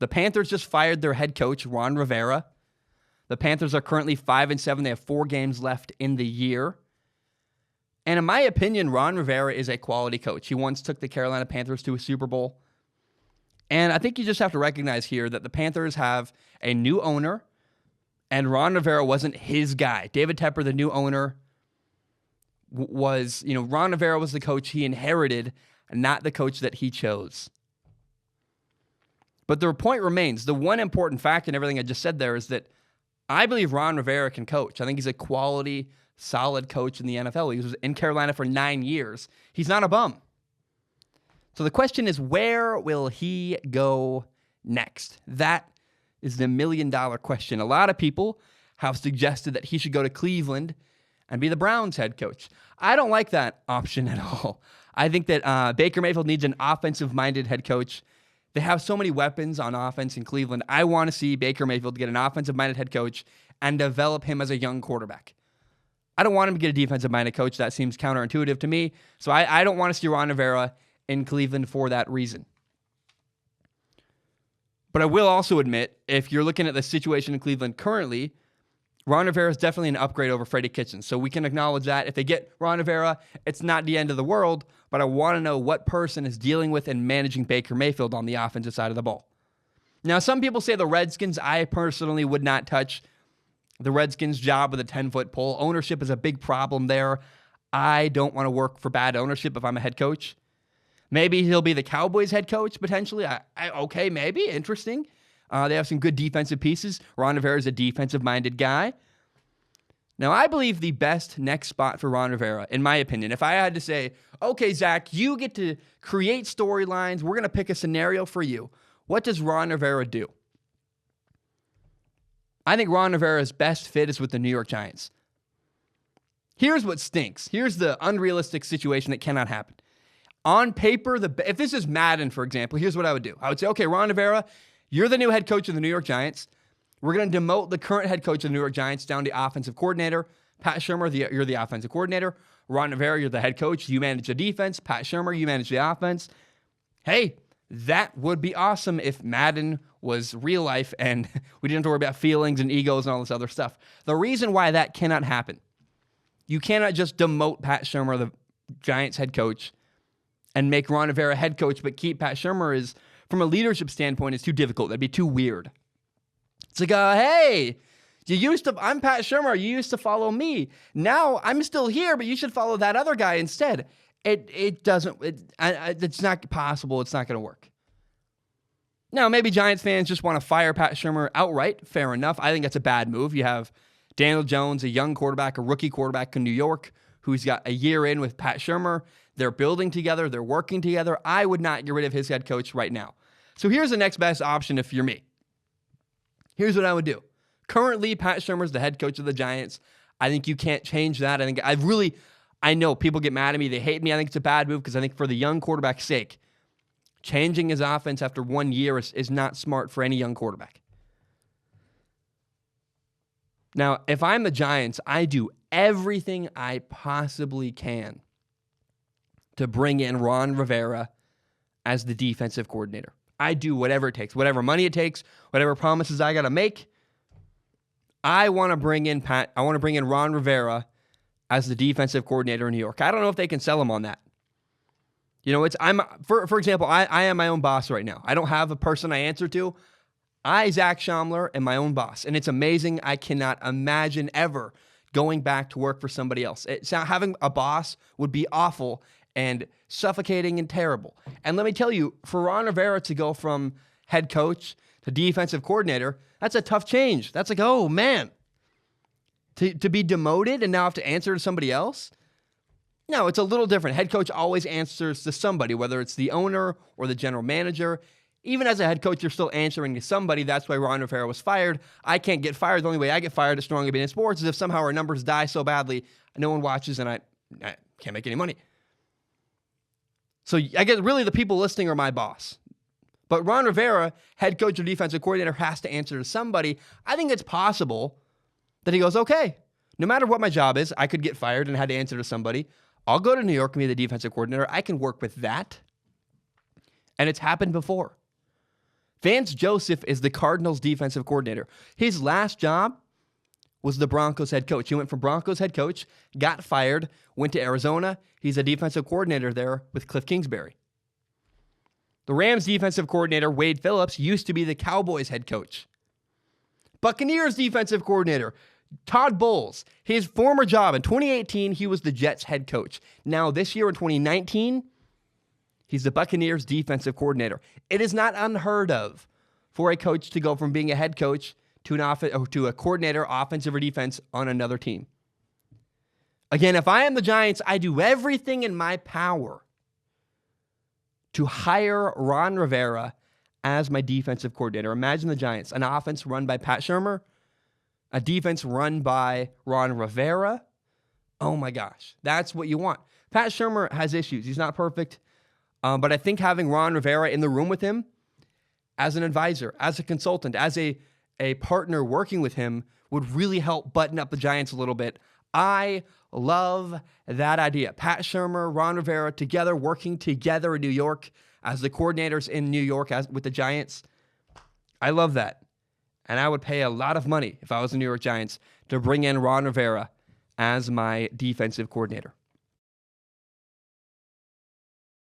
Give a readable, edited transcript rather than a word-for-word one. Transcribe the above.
The Panthers just fired their head coach, Ron Rivera. The Panthers are currently 5-7. They have 4 games left in the year. And in my opinion, Ron Rivera is a quality coach. He once took the Carolina Panthers to a Super Bowl. And I think you just have to recognize here that the Panthers have a new owner, and Ron Rivera wasn't his guy. David Tepper, the new owner, Ron Rivera was the coach he inherited, not the coach that he chose. But the point remains, the one important fact in everything I just said there is that I believe Ron Rivera can coach. I think he's a quality, solid coach in the NFL. He was in Carolina for 9 years. He's not a bum. So the question is, where will he go next? That is the $1 million question. A lot of people have suggested that he should go to Cleveland and be the Browns head coach. I don't like that option at all. I think that Baker Mayfield needs an offensive-minded head coach. They have so many weapons on offense in Cleveland. I want to see Baker Mayfield get an offensive-minded head coach and develop him as a young quarterback. I don't want him to get a defensive-minded coach. That seems counterintuitive to me. So I don't want to see Ron Rivera in Cleveland for that reason. But I will also admit, if you're looking at the situation in Cleveland currently, Ron Rivera is definitely an upgrade over Freddie Kitchens. So we can acknowledge that. If they get Ron Rivera, it's not the end of the world, but I want to know what person is dealing with and managing Baker Mayfield on the offensive side of the ball. Now, some people say the Redskins. I personally would not touch the Redskins' job with a 10-foot pole. Ownership is a big problem there. I don't want to work for bad ownership if I'm a head coach. Maybe he'll be the Cowboys head coach, potentially. Okay, maybe. Interesting. They have some good defensive pieces. Ron Rivera is a defensive-minded guy. Now, I believe the best next spot for Ron Rivera, in my opinion, if I had to say, okay, Zach, you get to create storylines. We're going to pick a scenario for you. What does Ron Rivera do? I think Ron Rivera's best fit is with the New York Giants. Here's what stinks. Here's the unrealistic situation that cannot happen. On paper, if this is Madden, for example, here's what I would do. I would say, okay, Ron Rivera, you're the new head coach of the New York Giants. We're going to demote the current head coach of the New York Giants down to offensive coordinator. Pat Shurmur, you're the offensive coordinator. Ron Rivera, you're the head coach. You manage the defense. Pat Shurmur, you manage the offense. Hey, that would be awesome if Madden was real life and we didn't have to worry about feelings and egos and all this other stuff. The reason why that cannot happen, you cannot just demote Pat Shurmur, the Giants head coach, and make Ron Rivera head coach, but keep Pat Shurmur is, from a leadership standpoint, it's too difficult. That'd be too weird. It's like, hey, I'm Pat Shurmur. You used to follow me. Now I'm still here, but you should follow that other guy instead. It's not possible. It's not going to work. Now, maybe Giants fans just want to fire Pat Shurmur outright. Fair enough. I think that's a bad move. You have Daniel Jones, a young quarterback, a rookie quarterback in New York, who's got a year in with Pat Shurmur. They're building together. They're working together. I would not get rid of his head coach right now. So here's the next best option if you're me. Here's what I would do. Currently, Pat Shurmur's the head coach of the Giants. I think you can't change that. I know people get mad at me. They hate me. I think it's a bad move because I think for the young quarterback's sake, changing his offense after 1 year is not smart for any young quarterback. Now, if I'm the Giants, I do everything I possibly can to bring in Ron Rivera as the defensive coordinator. I do whatever it takes, whatever money it takes, whatever promises I got to make. I want to bring in Ron Rivera as the defensive coordinator in New York. I don't know if they can sell him on that. You know, for example, I am my own boss right now. I don't have a person I answer to. Zach Schaumler, am my own boss. And it's amazing. I cannot imagine ever going back to work for somebody else. Having a boss would be awful and suffocating and terrible. And let me tell you, for Ron Rivera to go from head coach to defensive coordinator, that's a tough change. That's like, oh, man. To be demoted and now have to answer to somebody else? No, it's a little different. Head coach always answers to somebody, whether it's the owner or the general manager. Even as a head coach, you're still answering to somebody. That's why Ron Rivera was fired. I can't get fired. The only way I get fired at Strong Being in Sports is if somehow our numbers die so badly, no one watches, and I can't make any money. So I guess really the people listening are my boss. But Ron Rivera, head coach or defensive coordinator, has to answer to somebody. I think it's possible that he goes, okay, no matter what my job is, I could get fired and had to answer to somebody. I'll go to New York and be the defensive coordinator. I can work with that. And it's happened before. Vance Joseph is the Cardinals defensive coordinator. His last job was the Broncos head coach. He went from Broncos head coach, got fired, went to Arizona. He's a defensive coordinator there with Cliff Kingsbury. The Rams defensive coordinator, Wade Phillips, used to be the Cowboys head coach. Buccaneers defensive coordinator, Todd Bowles. His former job in 2018, he was the Jets head coach. Now this year in 2019, he's the Buccaneers defensive coordinator. It is not unheard of for a coach to go from being a head coach to a coordinator, offensive or defense, on another team. Again, if I am the Giants, I do everything in my power to hire Ron Rivera as my defensive coordinator. Imagine the Giants, an offense run by Pat Shurmur, a defense run by Ron Rivera. Oh my gosh, that's what you want. Pat Shurmur has issues. He's not perfect, but I think having Ron Rivera in the room with him as an advisor, as a consultant, as a partner working with him would really help button up the Giants a little bit. I love that idea. Pat Shurmur, Ron Rivera together, working together in New York as the coordinators in New York with the Giants. I love that. And I would pay a lot of money if I was the New York Giants to bring in Ron Rivera as my defensive coordinator.